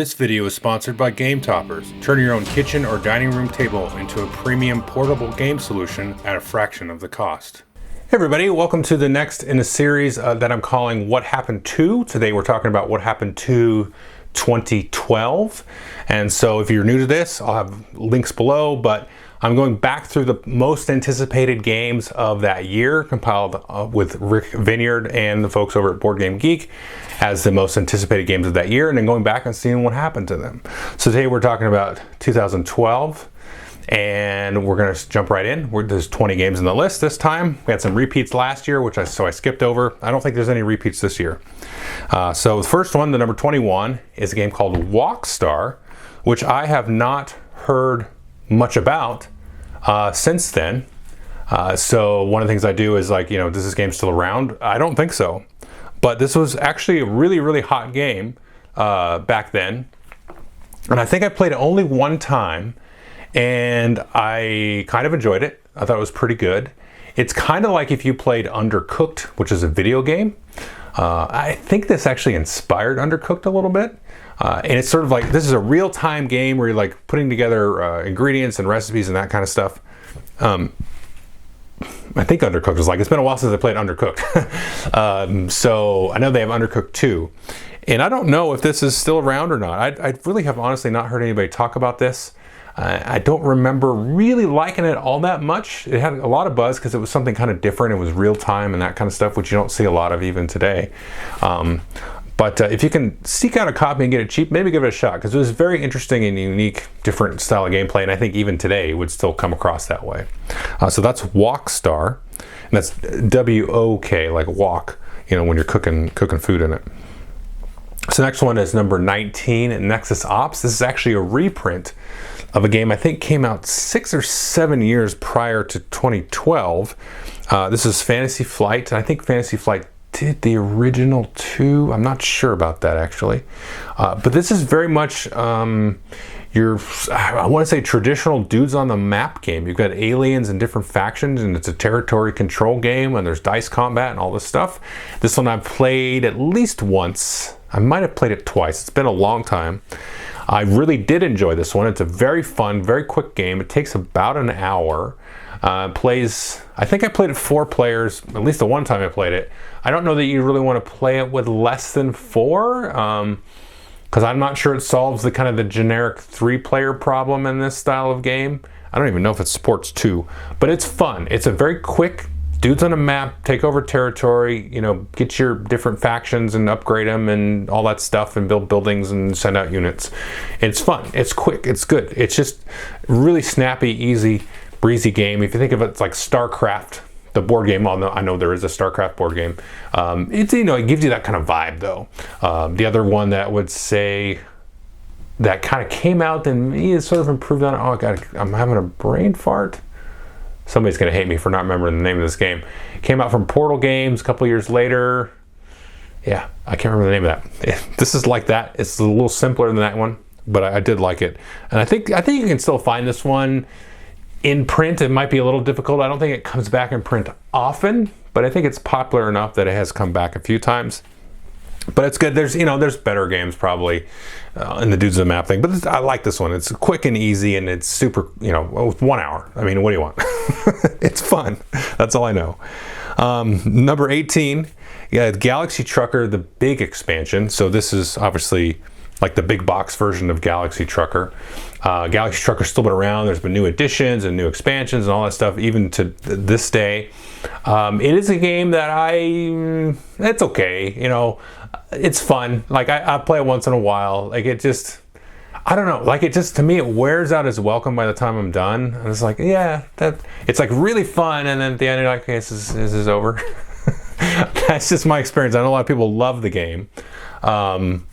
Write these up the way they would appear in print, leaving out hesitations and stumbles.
This video is sponsored by Game Toppers. Turn your own kitchen or dining room table into a premium portable game solution at a fraction of the cost. Hey everybody, welcome to the next in a series that I'm calling What Happened To. Today we're talking about what happened to 2012. And so if you're new to this, I'll have links below, but I'm going back through the most anticipated games of that year, compiled with Rick Vineyard and the folks over at Board Game Geek as the most anticipated games of that year, and then going back and seeing what happened to them. So today we're talking about 2012, and we're going to jump right in. There's 20 games in the list this time. We had some repeats last year, so I skipped over. I don't think there's any repeats this year. So the first one, the number 21, is a game called Wok Star, which I have not heard much about since then. So one of the things I do is does this game still around? I don't think so. But this was actually a really, really hot game back then. And I think I played it only one time, and I kind of enjoyed it. I thought it was pretty good. It's kind of like if you played Undercooked, which is a video game. I think this actually inspired Undercooked a little bit. And it's sort of like, this is a real-time game where you're like putting together ingredients and recipes and that kind of stuff. I think Undercooked was it's been a while since I played Undercooked. So I know they have Undercooked 2. And I don't know if this is still around or not. I really have honestly not heard anybody talk about this. I don't remember really liking it all that much. It had a lot of buzz because it was something kind of different. It was real time and that kind of stuff, which you don't see a lot of even today. But if you can seek out a copy and get it cheap, maybe give it a shot, because it was very interesting and unique, different style of gameplay, and I think even today it would still come across that way. So that's Wok Star, and that's W-O-K, like wok, when you're cooking food in it. So next one is number 19, Nexus Ops. This is actually a reprint of a game I think came out 6 or 7 years prior to 2012. This is Fantasy Flight, and I think Fantasy Flight did the original 2. I'm not sure about that actually. But this is very much I want to say traditional dudes on the map game. You've got aliens and different factions, and it's a territory control game, and there's dice combat and all this stuff. This one I've played at least once. I might have played it twice. It's been a long time. I really did enjoy this one. It's a very fun, very quick game. It takes about an hour. I think I played it 4 players, at least the one time I played it. I don't know that you really want to play it with less than 4, because I'm not sure it solves the kind of the generic 3-player problem in this style of game. I don't even know if it supports 2, but it's fun. It's a very quick, dudes on a map, take over territory, get your different factions and upgrade them and all that stuff, and build buildings and send out units. It's fun, it's quick, it's good. It's just really snappy, easy, breezy game. If you think of it like StarCraft, the board game, I know there is a StarCraft board game. It gives you that kind of vibe though. The other one that would say that kind of came out and is sort of improved on it. Oh God, I'm having a brain fart. Somebody's gonna hate me for not remembering the name of this game. It came out from Portal Games a couple years later. Yeah, I can't remember the name of that. This is like that. It's a little simpler than that one, but I did like it. And I think you can still find this one in print. It might be a little difficult. I don't think it comes back in print often, but I think it's popular enough that it has come back a few times. But it's good. There's better games probably in the dudes of the map thing, but I like this one. It's quick and easy, and it's super, 1 hour. I mean, what do you want? It's fun. That's all I know. Number 18, Galaxy Trucker, the big expansion. So this is obviously like the big box version of Galaxy Trucker. Galaxy Trucker's still been around. There's been new additions and new expansions and all that stuff, even to this day. It is a game that it's okay. It's fun. I play it once in a while. I don't know. To me, it wears out its welcome by the time I'm done. And it's it's really fun. And then at the end, you're like, okay, this is over. That's just my experience. I know a lot of people love the game. And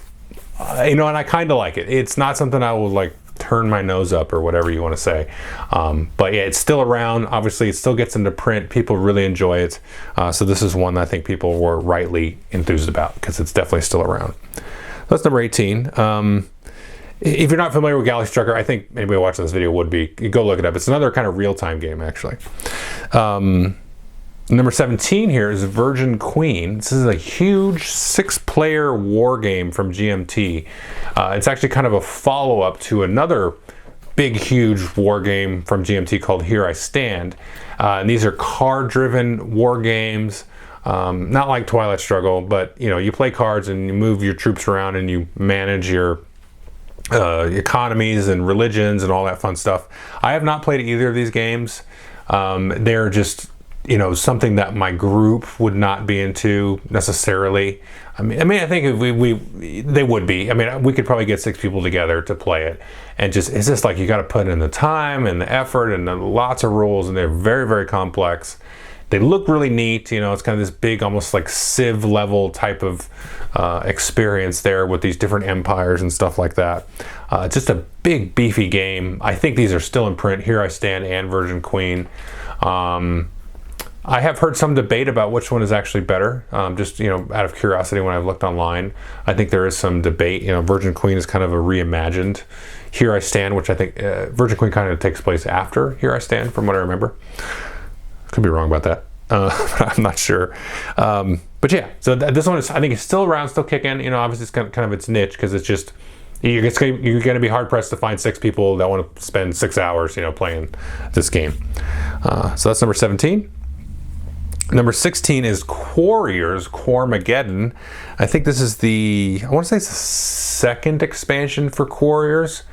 I kind of like it. It's not something I will turn my nose up or whatever you want to say. But yeah, it's still around. Obviously, it still gets into print. People really enjoy it. So this is one that I think people were rightly enthused about, because it's definitely still around. That's number 18. If you're not familiar with Galaxy Trucker, I think anybody watching this video would be. Go look it up. It's another kind of real-time game, actually. Number 17 here is Virgin Queen. This is a huge 6-player war game from GMT. It's actually kind of a follow-up to another big, huge war game from GMT called Here I Stand. And these are card-driven war games, not like Twilight Struggle, but you play cards and you move your troops around and you manage your economies and religions and all that fun stuff. I have not played either of these games. They're just something that my group would not be into necessarily. I mean, I think if they would be. I mean, we could probably get 6 people together to play it, and it's just like you got to put in the time and the effort and lots of rules, and they're very, very complex. They look really neat. It's kind of this big, almost like Civ level type of experience there with these different empires and stuff like that. It's just a big, beefy game. I think these are still in print. Here I Stand and Virgin Queen. I have heard some debate about which one is actually better, just out of curiosity when I've looked online. I think there is some debate. Virgin Queen is kind of a reimagined Here I Stand, which I think Virgin Queen kind of takes place after Here I Stand, from what I remember. Could be wrong about that. I'm not sure. But yeah, so this one is, I think it's still around, still kicking. Obviously it's kind of its niche, because it's just, you're going to be hard pressed to find 6 people that want to spend 6 hours, playing this game. So that's number 17. Number 16 is Quarriors, Quarmageddon. I think this is I want to say it's the second expansion for Quarriors.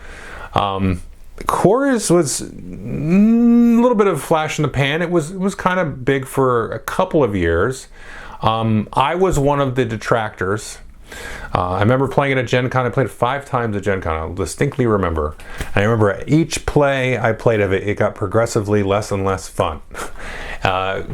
Quarriors was a little bit of a flash in the pan. It was kind of big for a couple of years. I was one of the detractors. I remember playing it at Gen Con. I played it 5 times at Gen Con. I'll distinctly remember. And I remember at each play I played of it, it got progressively less and less fun.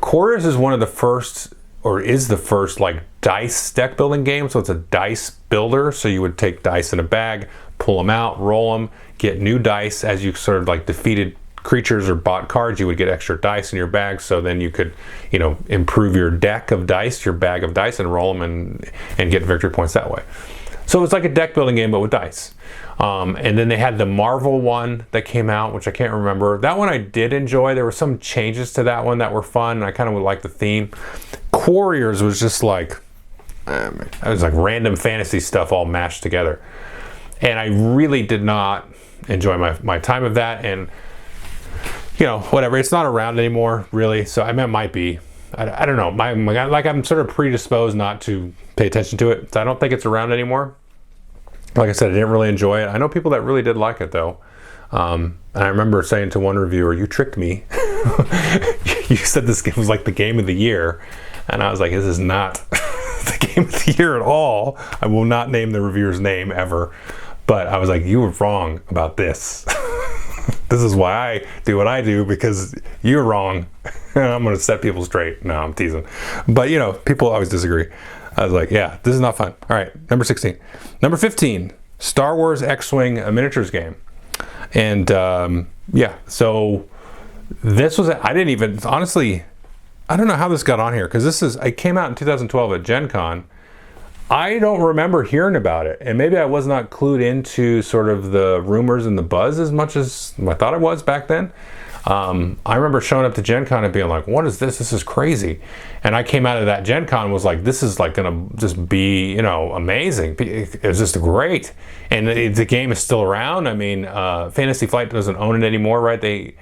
Quarriors is one of the first, or is the first, like dice deck building game. So it's a dice builder. So you would take dice in a bag, pull them out, roll them, get new dice. As you sort of like defeated creatures or bought cards, you would get extra dice in your bag, so then you could improve your deck of dice, your bag of dice, and roll them and get victory points that way. So it's like a deck building game, but with dice. And then they had the Marvel one that came out, which I can't remember. That one I did enjoy. There were some changes to that one that were fun, and I kind of would like the theme. Quarriors was just like, it was like random fantasy stuff all mashed together, and I really did not enjoy my time of that. And whatever, it's not around anymore, really. So I mean, it might be. I don't know. I'm sort of predisposed not to pay attention to it. So I don't think it's around anymore. Like I said, I didn't really enjoy it. I know people that really did like it, though. And I remember saying to one reviewer, "You tricked me. You said this game was like the game of the year." And I was like, "This is not the game of the year at all." I will not name the reviewer's name ever. But I was like, "You were wrong about this." This is why I do what I do, because you're wrong. I'm going to set people straight. No, I'm teasing. But, people always disagree. I was like, yeah, this is not fun. All right, number 16. Number 15, Star Wars X-Wing, a miniatures game. And, so this was, I didn't even, honestly, I don't know how this got on here, because it came out in 2012 at Gen Con. I don't remember hearing about it, and maybe I was not clued into sort of the rumors and the buzz as much as I thought I was back then. I remember showing up to Gen Con and being like, what is this? This is crazy. And I came out of that Gen Con and was like, this is like gonna just be, amazing. It was just great. And the game is still around. I mean, Fantasy Flight doesn't own it anymore, right?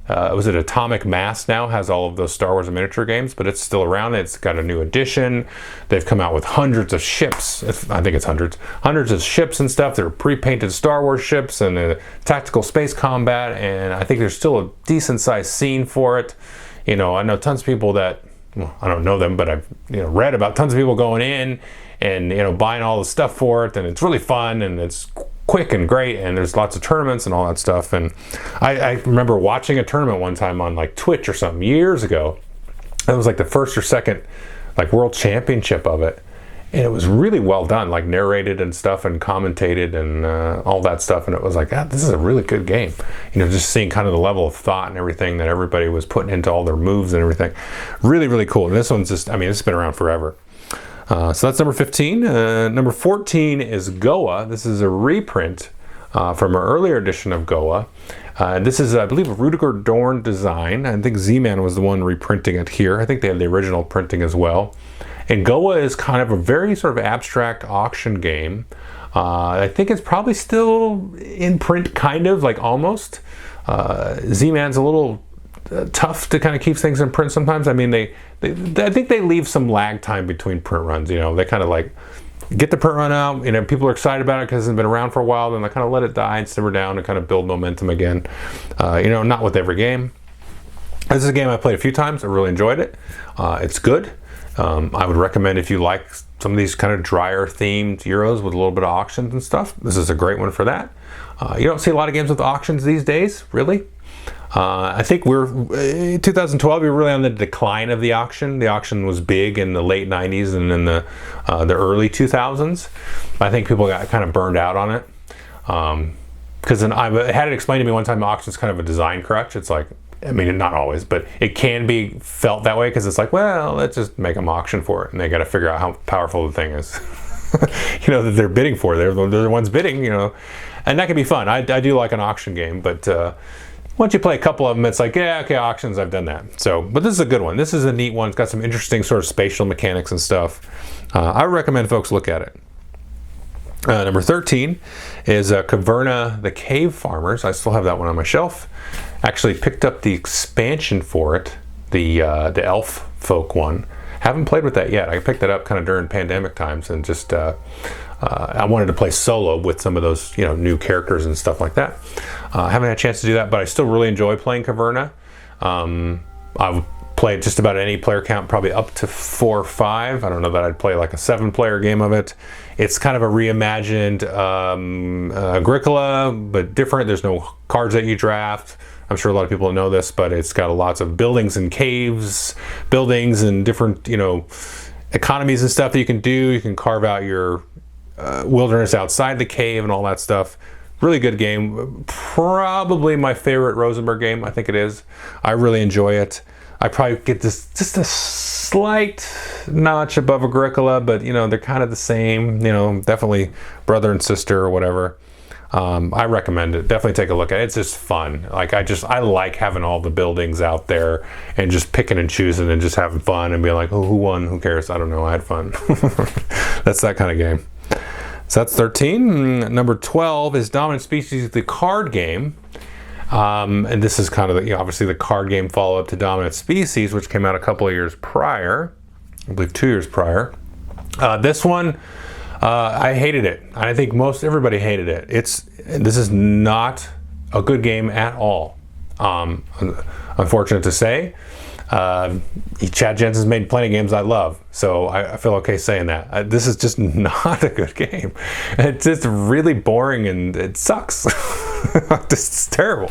Was it Atomic Mass now has all of those Star Wars miniature games, but it's still around. It's got a new edition. They've come out with hundreds of ships. I think it's hundreds of ships and stuff. They're pre-painted Star Wars ships and tactical space combat, and I think there's still a decent sized scene for it. I know tons of people that, well, I don't know them, but I've read about tons of people going in and buying all the stuff for it, and it's really fun, and it's quick and great, and there's lots of tournaments and all that stuff. And I remember watching a tournament one time on like Twitch or something years ago. It was like the first or second like world championship of it, and it was really well done, like narrated and stuff and commentated and all that stuff. And it was like, this is a really good game. Just seeing kind of the level of thought and everything that everybody was putting into all their moves and everything. Really, really cool. And this one's just, it's been around forever. So that's number 15. Number 14 is Goa. This is a reprint from an earlier edition of Goa. This is, I believe, a Rudiger Dorn design. I think Z-Man was the one reprinting it here. I think they had the original printing as well. And Goa is kind of a very sort of abstract auction game. I think it's probably still in print, kind of, like almost. Z-Man's a little tough to kind of keep things in print sometimes. I mean, I think they leave some lag time between print runs. You know, they kind of like get the print run out. You know, people are excited about it because it's been around for a while. Then they kind of let it die and simmer down and kind of build momentum again. You know, not with every game. This is a game I played a few times. I really enjoyed it. It's good. I would recommend if you like some of these kind of drier themed Euros with a little bit of auctions and stuff. This is a great one for that. You don't see a lot of games with auctions these days, really. I think in 2012, we were really on the decline of the auction. The auction was big in the late 90s and in the early 2000s. I think people got kind of burned out on it. Because I had it explained to me one time, auction's kind of a design crutch. It's like, I mean, not always, but it can be felt that way because it's like, well, let's just make them auction for it. And they got to figure out how powerful the thing is, you know, that they're bidding for. They're the ones bidding, you know, and that can be fun. I do like an auction game, but once you play a couple of them, it's like, yeah, okay, auctions, I've done that. So, but this is a good one. This is a neat one. It's got some interesting sort of spatial mechanics and stuff. I recommend folks look at it. Number 13 is Caverna, the Cave Farmers. I still have that one on my shelf. Actually picked up the expansion for it, the elf folk one. Haven't played with that yet. I picked it up kind of during pandemic times and just I wanted to play solo with some of those, you know, new characters and stuff like that. I haven't had a chance to do that, but I still really enjoy playing Caverna. I've played just about any player count, probably up to 4 or 5. I don't know that I'd play like a 7-player game of it. It's kind of a reimagined Agricola, but different. There's no cards that you draft. I'm sure a lot of people know this, but it's got lots of buildings and caves, buildings and different, you know, economies and stuff that you can do. You can carve out your wilderness outside the cave and all that stuff. Really good game. Probably my favorite Rosenberg game. I think it is. I really enjoy it. I probably get this just a slight notch above Agricola, but you know, they're kind of the same, you know, definitely brother and sister or whatever. I recommend it. Definitely take a look at it. It's just fun. Like I like having all the buildings out there and just picking and choosing and just having fun and being like, oh, who won? Who cares? I don't know. I had fun. That's that kind of game. So that's 13. Number 12 is Dominant Species, the card game. And this is kind of, you know, obviously the card game follow-up to Dominant Species, which came out a couple of years prior. I believe 2 years prior. This one, I hated it. I think everybody hated it. This is not a good game at all. Unfortunate to say. Chad Jensen's made plenty of games I love, so I feel okay saying that. This is just not a good game. It's just really boring and it sucks. It's terrible.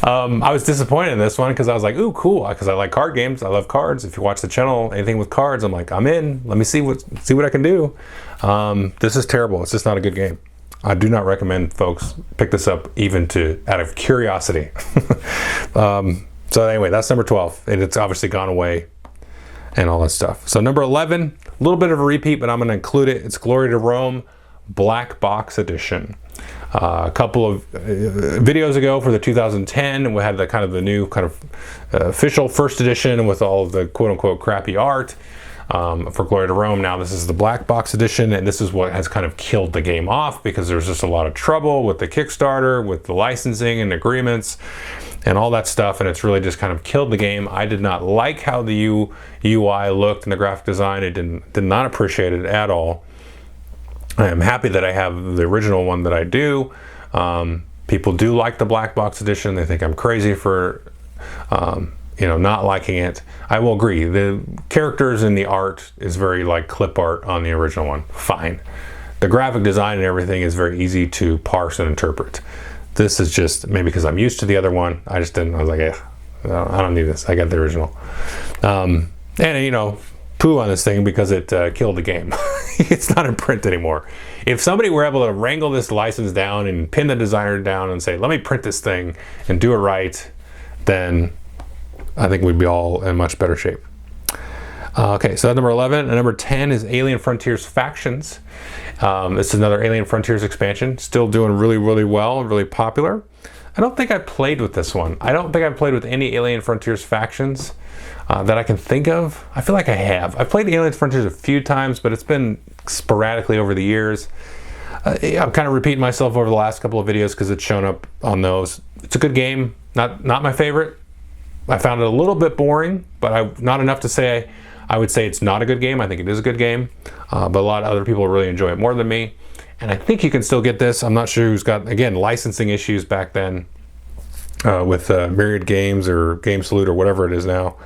I was disappointed in this one because I was like, ooh, cool, because I like card games. I love cards. If you watch the channel, anything with cards, I'm like, I'm in. Let me see what I can do. This is terrible. It's just not a good game. I do not recommend folks pick this up even out of curiosity. So anyway, that's number 12, and it's obviously gone away and all that stuff. So number 11, a little bit of a repeat, but I'm going to include it. It's Glory to Rome Black Box Edition. A couple of videos ago for the 2010, and we had the new kind of official first edition with all of the quote-unquote crappy art for Glory to Rome. Now this is the Black Box Edition, and this is what has kind of killed the game off because there's just a lot of trouble with the Kickstarter, with the licensing and agreements and all that stuff, and it's really just kind of killed the game. I did not like how the UI looked and the graphic design. I did not appreciate it at all. I am happy that I have the original one that I do. People do like the Black Box Edition. They think I'm crazy for not liking it. I will agree. The characters and the art is very like clip art on the original one. Fine. The graphic design and everything is very easy to parse and interpret. This is just maybe because I'm used to the other one. I just didn't. I was like, I don't need this. I got the original. And poo on this thing because it killed the game. It's not in print anymore. If somebody were able to wrangle this license down and pin the designer down and say, let me print this thing and do it right, then I think we'd be all in much better shape. Okay, so that's number 11. And number 10 is Alien Frontiers Factions. This is another Alien Frontiers expansion. Still doing really, really well and really popular. I don't think I played with this one. I don't think I've played with any Alien Frontiers Factions that I can think of. I feel like I have. I've played Alien Frontiers a few times, but it's been sporadically over the years. I'm kind of repeating myself over the last couple of videos because it's shown up on those. It's a good game. Not my favorite. I found it a little bit boring, but not enough to say I would say it's not a good game. I think it is a good game, but a lot of other people really enjoy it more than me. And I think you can still get this. I'm not sure who's got, again, licensing issues back then with Myriad Games or Game Salute or whatever it is now.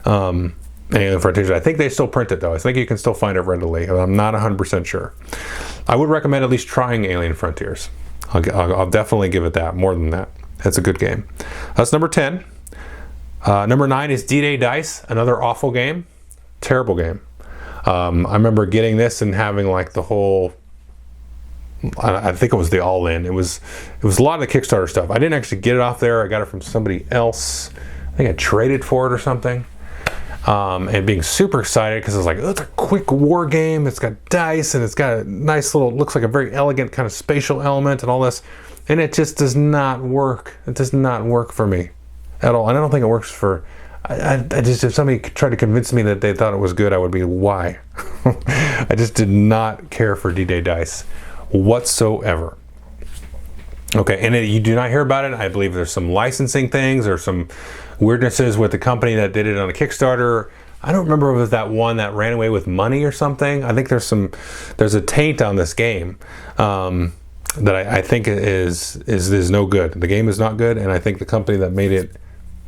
Alien Frontiers. I think they still print it though. I think you can still find it readily. I'm not 100% sure. I would recommend at least trying Alien Frontiers. I'll definitely give it that, more than that. It's a good game. That's number 10. Number 9 is D-Day Dice, another awful game. Terrible game. I remember getting this and having like the whole, I think it was the all-in. It was a lot of the Kickstarter stuff. I didn't actually get it off there. I got it from somebody else. I think I traded for it or something. And being super excited because I was like, oh, it's a quick war game. It's got dice and it's got a nice little, looks like a very elegant kind of spatial element and all this. And it just does not work. It does not work for me at all. And I don't think it works for, I just, if somebody tried to convince me that they thought it was good, I would be, why? I just did not care for D-Day Dice whatsoever. Okay, and you do not hear about it. I believe there's some licensing things or some weirdnesses with the company that did it on a Kickstarter. I don't remember if it was that one that ran away with money or something. I think there's a taint on this game that I think is no good. The game is not good, and I think the company that made it,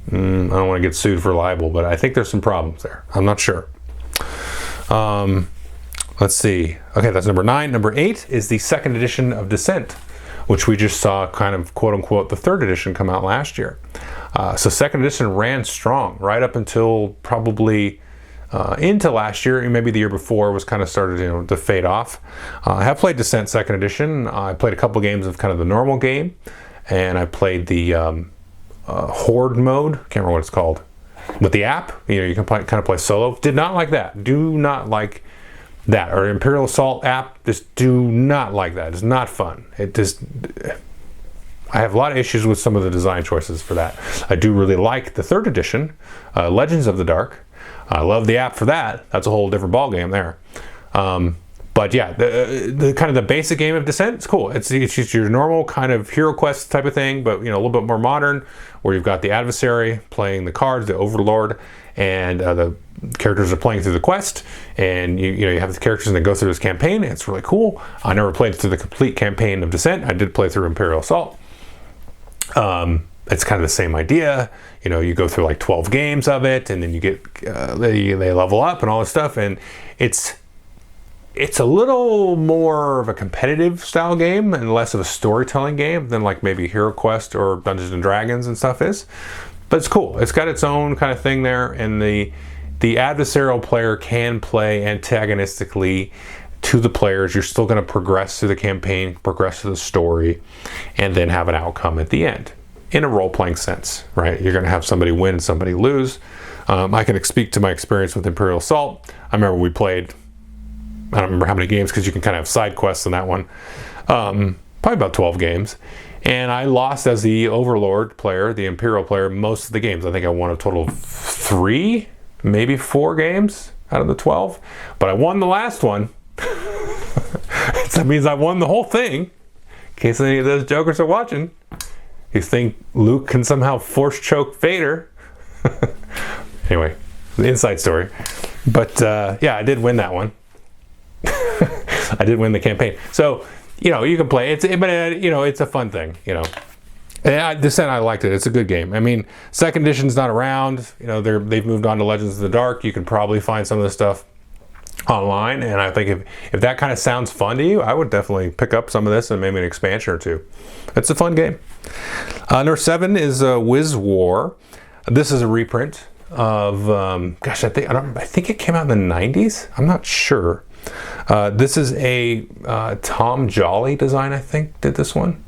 I don't want to get sued for libel, but I think there's some problems there. I'm not sure. Let's see. Okay, that's number 9. Number 8 is the 2nd edition of Descent, which we just saw kind of quote unquote the 3rd edition come out last year. So 2nd edition ran strong right up until probably into last year, and maybe the year before was kind of started to fade off. I have played Descent 2nd edition. I played a couple games of kind of the normal game, and I played the Horde mode. Can't remember what it's called. With the app, you can kind of play solo. Did not like that. Do not like that. Or Imperial Assault app. Just do not like that. It's not fun. It just, I have a lot of issues with some of the design choices for that. I do really like the 3rd edition, Legends of the Dark. I love the app for that. That's a whole different ball game there. But yeah, the kind of the basic game of Descent, it's cool. It's just your normal kind of Hero Quest type of thing, but a little bit more modern, where you've got the adversary playing the cards, the Overlord, and the characters are playing through the quest, and you have the characters and they go through this campaign. And it's really cool. I never played through the complete campaign of Descent. I did play through Imperial Assault. It's kind of the same idea. You go through like 12 games of it, and then you get they level up and all this stuff, and it's a little more of a competitive style game and less of a storytelling game than like maybe Hero Quest or Dungeons and Dragons and stuff is. But it's cool. It's got its own kind of thing there, and the adversarial player can play antagonistically to the players. You're still going to progress through the campaign, progress through the story, and then have an outcome at the end in a role-playing sense, right? You're going to have somebody win and somebody lose. I can speak to my experience with Imperial Assault. I remember we played, I don't remember how many games because you can kind of have side quests in that one. Probably about 12 games. And I lost as the Overlord player, the Imperial player, most of the games. I think I won a total of 3, maybe 4 games out of the 12. But I won the last one. That means I won the whole thing. In case any of those jokers are watching. You think Luke can somehow force choke Vader. Anyway, the inside story. But yeah, I did win that one. I did win the campaign. So, you can play. But it's a fun thing, Descent, I liked it. It's a good game. I mean, 2nd edition's not around. They've moved on to Legends of the Dark. You can probably find some of the stuff online, and I think if that kind of sounds fun to you, I would definitely pick up some of this and maybe an expansion or two. It's a fun game. Number 7 is Wiz-War. This is a reprint of I think it came out in the 90s. I'm not sure. This is a Tom Jolly design, I think, did this one.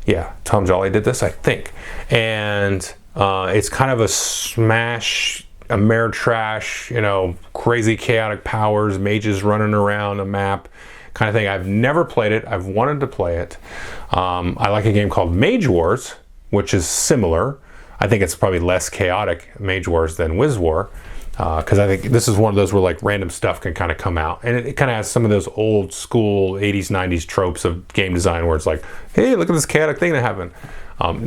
Yeah, Tom Jolly did this, I think. And it's kind of a smash Ameritrash, you know, crazy chaotic powers, mages running around a map kind of thing. I've never played it. I've wanted to play it. I like a game called Mage Wars, which is similar. I think it's probably less chaotic, Mage Wars, than Wiz-War. Because I think this is one of those where like random stuff can kind of come out, and it kind of has some of those old school 80s 90s tropes of game design where it's like, hey, look at this chaotic thing that happened.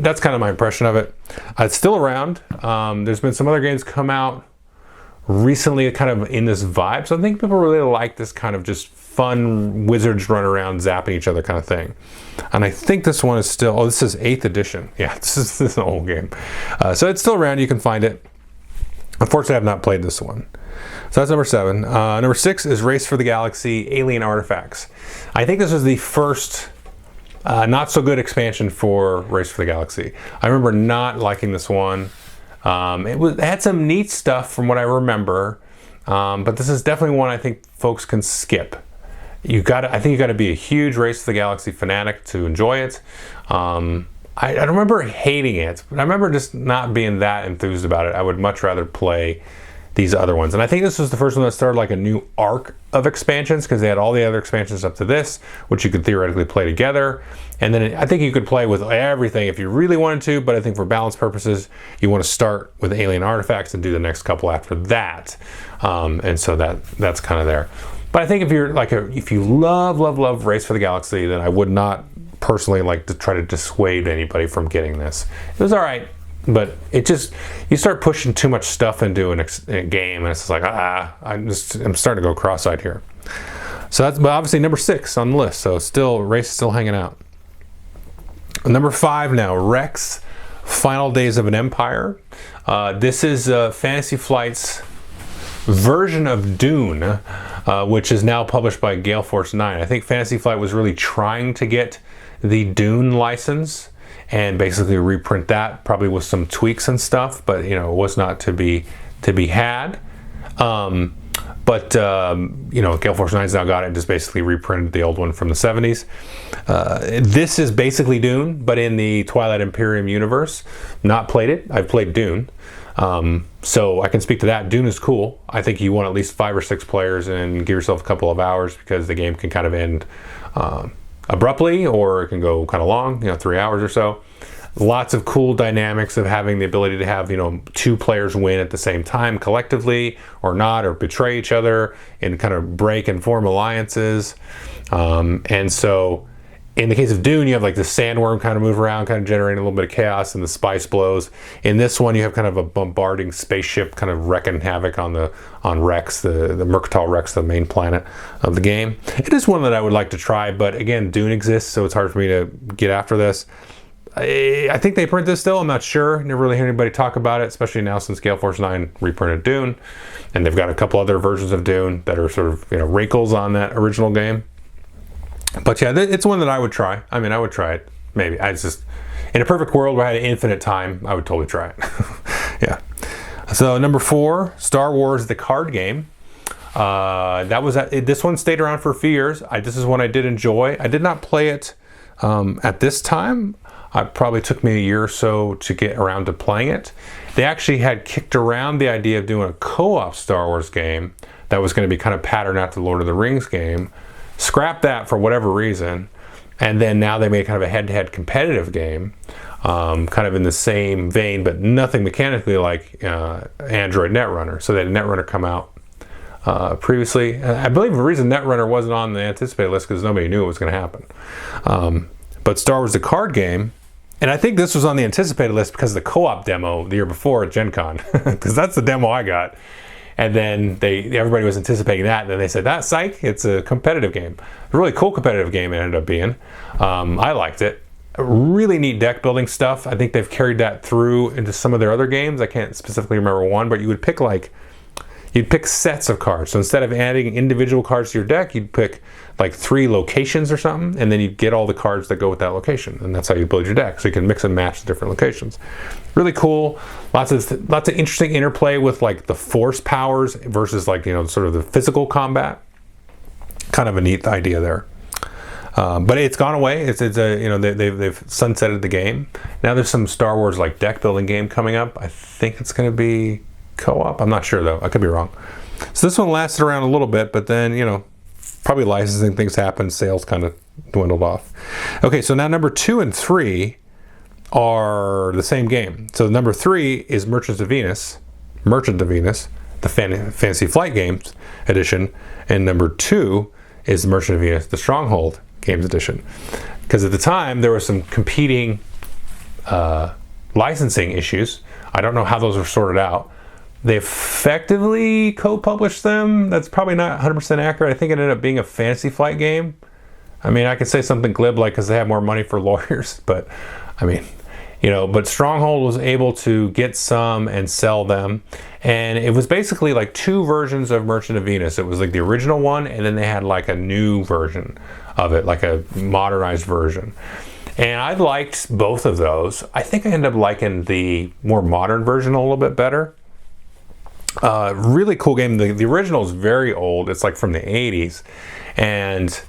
That's kind of my impression of it. It's still around. There's been some other games come out recently kind of in this vibe, so I think people really like this kind of just fun wizards run around zapping each other kind of thing. And I think this one is still, this is 8th edition. Yeah, this is an old game. So it's still around, you can find it. Unfortunately, I've not played this one. So that's number 7. Number 6 is Race for the Galaxy Alien Artifacts. I think this was the first not so good expansion for Race for the Galaxy. I remember not liking this one. It had some neat stuff from what I remember, but this is definitely one I think folks can skip. I think you got to be a huge Race for the Galaxy fanatic to enjoy it. I don't remember hating it, but I remember just not being that enthused about it. I would much rather play these other ones. And I think this was the first one that started like a new arc of expansions, because they had all the other expansions up to this, which you could theoretically play together. And then I think you could play with everything if you really wanted to, but I think for balance purposes, you want to start with Alien Artifacts and do the next couple after that. And so that's kind of there. But I think if you're like if you love Race for the Galaxy, then I would not personally like to try to dissuade anybody from getting this. It was all right, but it just, you start pushing too much stuff into a game, and it's like, I'm starting to go cross-eyed here. So that's, but obviously number 6 on the list. So still, Race is still hanging out. Number 5 now, Rex, Final Days of an Empire. This is Fantasy Flight's version of Dune, which is now published by Gale Force 9. I think Fantasy Flight was really trying to get the Dune license and basically reprint that, probably with some tweaks and stuff, but you know, it was not to be had. But you know, Gale Force 9's now got it and just basically reprinted the old one from the 70s. This is basically Dune, but in the Twilight Imperium universe. Not played it. I've played Dune. So I can speak to that. Dune is cool. I think you want at least 5 or 6 players and give yourself a couple of hours, because the game can kind of end abruptly, or it can go kind of long, 3 hours or so. Lots of cool dynamics of having the ability to have, 2 players win at the same time collectively, or not, or betray each other and kind of break and form alliances. And so in the case of Dune, you have like the sandworm kind of move around, kind of generating a little bit of chaos, and the spice blows. In this one, you have kind of a bombarding spaceship kind of wrecking havoc on Rex, the Mercantile Rex, the main planet of the game. It is one that I would like to try, but again, Dune exists, so it's hard for me to get after this. I think they print this still, I'm not sure. Never really heard anybody talk about it, especially now since Gale Force 9 reprinted Dune. And they've got a couple other versions of Dune that are sort of, wrinkles on that original game. But yeah, it's one that I would try. I mean, I would try it. Maybe. In a perfect world where I had infinite time, I would totally try it. Yeah. So number 4, Star Wars the card game. This one stayed around for a few years. This is one I did enjoy. I did not play it at this time. It probably took me a year or so to get around to playing it. They actually had kicked around the idea of doing a co-op Star Wars game that was going to be kind of patterned after the Lord of the Rings game. Scrapped that for whatever reason, and then now they made kind of a head-to-head competitive game, kind of in the same vein, but nothing mechanically like Android Netrunner. So they had Netrunner come out previously. I believe the reason Netrunner wasn't on the anticipated list because nobody knew it was going to happen. But Star Wars the card game, and I think this was on the anticipated list because of the co-op demo the year before at Gen Con, because that's the demo I got. And then everybody was anticipating that, and then they said, psych, it's a competitive game. A really cool competitive game it ended up being. I liked it. Really neat deck building stuff. I think they've carried that through into some of their other games. I can't specifically remember one, but you would pick you'd pick sets of cards. So instead of adding individual cards to your deck, you'd pick like 3 locations or something, and then you'd get all the cards that go with that location, and that's how you build your deck. So you can mix and match the different locations. Really cool. Lots of interesting interplay with like the force powers versus like sort of the physical combat. Kind of a neat idea there. But it's gone away. They've sunsetted the game. Now there's some Star Wars like deck building game coming up. I think it's going to be co-op. I'm not sure though. I could be wrong. So this one lasted around a little bit, but then, you know, probably licensing things happened, sales kind of dwindled off. Okay, so now number 2 and 3 are the same game. So number 3 is Merchant of Venus, the Fantasy Flight Games edition, and number 2 is Merchant of Venus, the Stronghold Games edition. Because at the time there were some competing licensing issues. I don't know how those were sorted out. They effectively co-published them. That's probably not 100% accurate. I think it ended up being a Fantasy Flight game. I mean, I could say something glib like because they have more money for lawyers, but I mean, you know, but Stronghold was able to get some and sell them. And it was basically like 2 versions of Merchant of Venus. It was like the original one, and then they had like a new version of it, like a modernized version. And I liked both of those. I think I ended up liking the more modern version a little bit better. Really cool game. The original is very old. It's like from the 80s. And,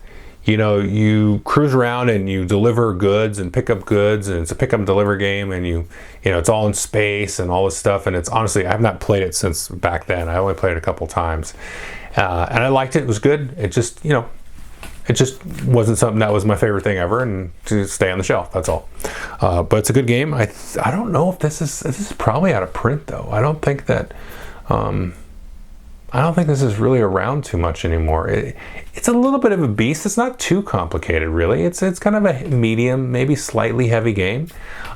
you know, you cruise around and you deliver goods and pick up goods, and it's a pick up and deliver game, and you know, it's all in space and all this stuff. And it's honestly, I've not played it since back then. I only played it a couple times. And I liked it. It was good. It just, you know, it just wasn't something that was my favorite thing ever, and to stay on the shelf, that's all. But it's a good game. I don't know if this is probably out of print though. I don't think that, I don't think this is really around too much anymore. It's a little bit of a beast. It's not too complicated really. It's kind of a medium, maybe slightly heavy game.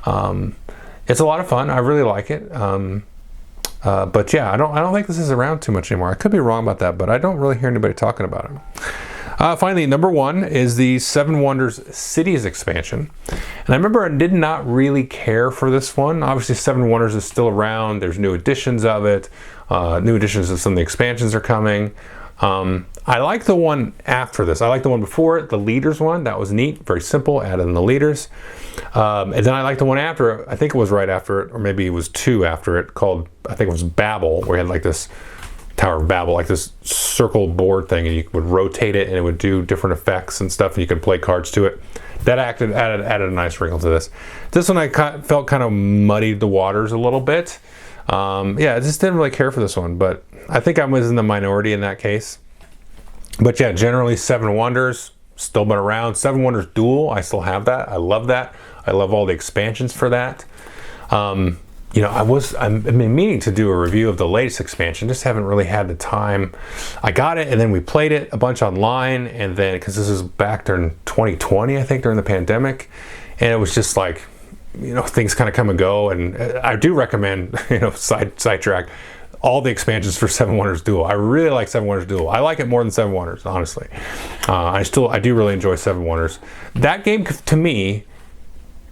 It's a lot of fun. I really like it. But yeah, I don't think this is around too much anymore. I could be wrong about that, but I don't really hear anybody talking about it. Finally, number 1 is the Seven Wonders Cities expansion. And I remember I did not really care for this one. Obviously, Seven Wonders is still around. There's new editions of it. New editions of some of the expansions are coming. I like the one after this. I like the one before it, the Leaders one. That was neat, very simple, added in the Leaders. And then I like the one after it. I think it was right after it, or maybe it was 2 after it, called, I think it was Babel, where we had like this Tower of Babel, like this circle board thing, and you would rotate it and it would do different effects and stuff, and you could play cards to it. That added a nice wrinkle to this. This one I felt kind of muddied the waters a little bit. Yeah, I just didn't really care for this one, but I think I was in the minority in that case. But yeah, generally Seven Wonders, still been around. Seven Wonders Duel, I still have that. I love that. I love all the expansions for that. You know, I've been meaning to do a review of the latest expansion, just haven't really had the time. I got it, and then we played it a bunch online, and then, because this is back during 2020, I think, during the pandemic, and it was just like, you know, things kind of come and go, and I do recommend, you know, sidetrack, all the expansions for Seven Wonders Duel. I really like Seven Wonders Duel. I like it more than Seven Wonders, honestly. I do really enjoy Seven Wonders. That game, to me,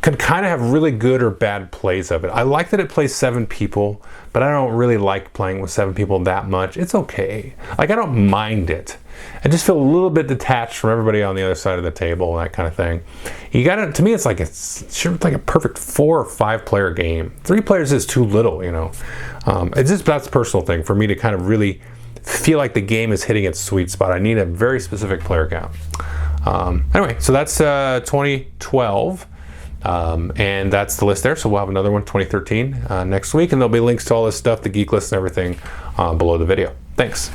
can kind of have really good or bad plays of it. I like that it plays 7 people, but I don't really like playing with 7 people that much. It's okay. Like, I don't mind it. I just feel a little bit detached from everybody on the other side of the table and that kind of thing. You gotta, to me, it's like a perfect 4 or 5 player game. 3 players is too little, you know. It's just, that's a personal thing for me to kind of really feel like the game is hitting its sweet spot. I need a very specific player count. Anyway, so that's 2012. And that's the list there. So we'll have another one, 2013, next week, and there'll be links to all this stuff, the geek list and everything, below the video. Thanks.